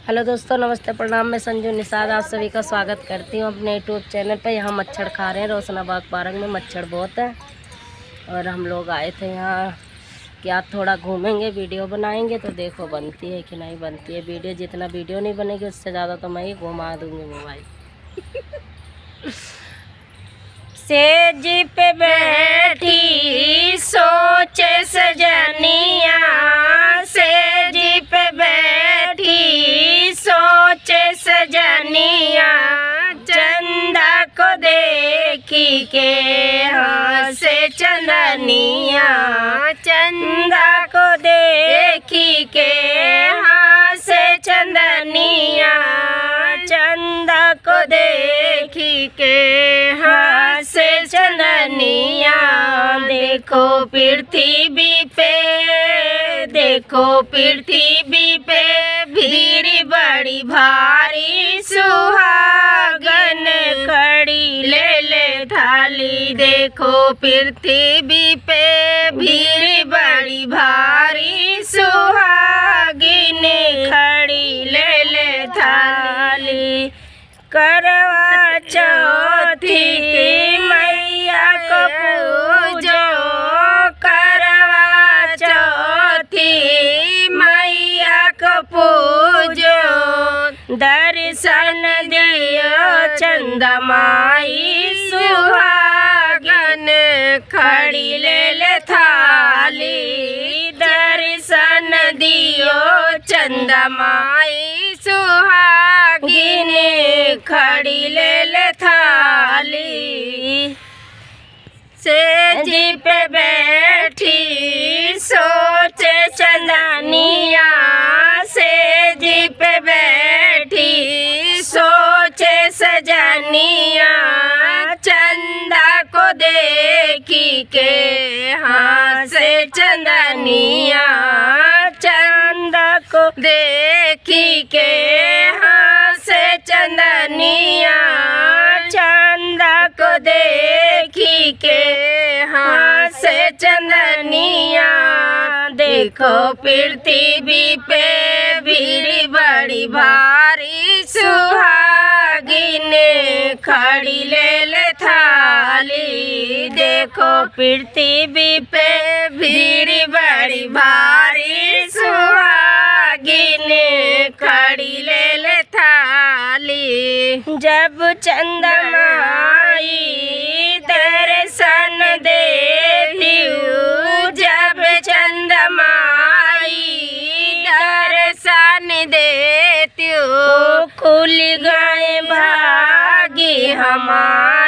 Hello दोस्तों, नमस्ते, प्रणाम। मैं संजू निषाद आप सभी का स्वागत करती हूँ अपने यूट्यूब चैनल पर। यहाँ मच्छर खा रहे हैं। रोशनाबाग पार्क में मच्छर बहुत है और हम लोग आए थे यहाँ कि आज थोड़ा घूमेंगे, वीडियो बनाएंगे। तो देखो बनती है कि नहीं बनती है वीडियो। जितना वीडियो नहीं बनेगी उससे ज़्यादा तो मैं ही घुमा दूँगी मोबाइल। सेज पे बैठी सोचे सजनिया, सेज पे बैठी सोचे सजनिया, चंदा को देखी के हंसे चंदनिया, चंदा को देखी के हंसे चंदनिया, चंदा को देखी के हंसे चंदनिया। देखो पृथ्वी पे, देखो पृथ्वी पे भीड़ बड़ी भारी, सुहागन खड़ी ले ले थाली। देखो पृथ्वी पे भीड़ बड़ी भारी, सुहागिन खड़ी ले ले थाली। करवा चौथी मैया को पूजो, करवा चौथी मैया को पूजो, दर्शन दियो चंदा माई, सुहागन खड़ी ले ले थाली। दर्शन दियो चंदा माई, सुहागिन खड़ी ले ले थाली। सेज पे बैठी सोचे चंदनिया, सेज पे बैठी सोचे सजनिया, चंदा को देखी के हंसे चंदनिया, चंदा को देखी के हंसे चंदनिया, चंदा को देखी के हंसे चंदनिया। देखो पृथ्वी पे भीड़ बड़ी भारी, सुहागिन खड़ी ले ले थाली। देखो पृथ्वी पे भीड़ बड़ी भारी, सुहागिन खड़ी ले ले थाली। जब चंदा माई दर्शन देती हूँ, जब चंदा माई दर्शन देती हूँ, खुल गए भागी हमारे,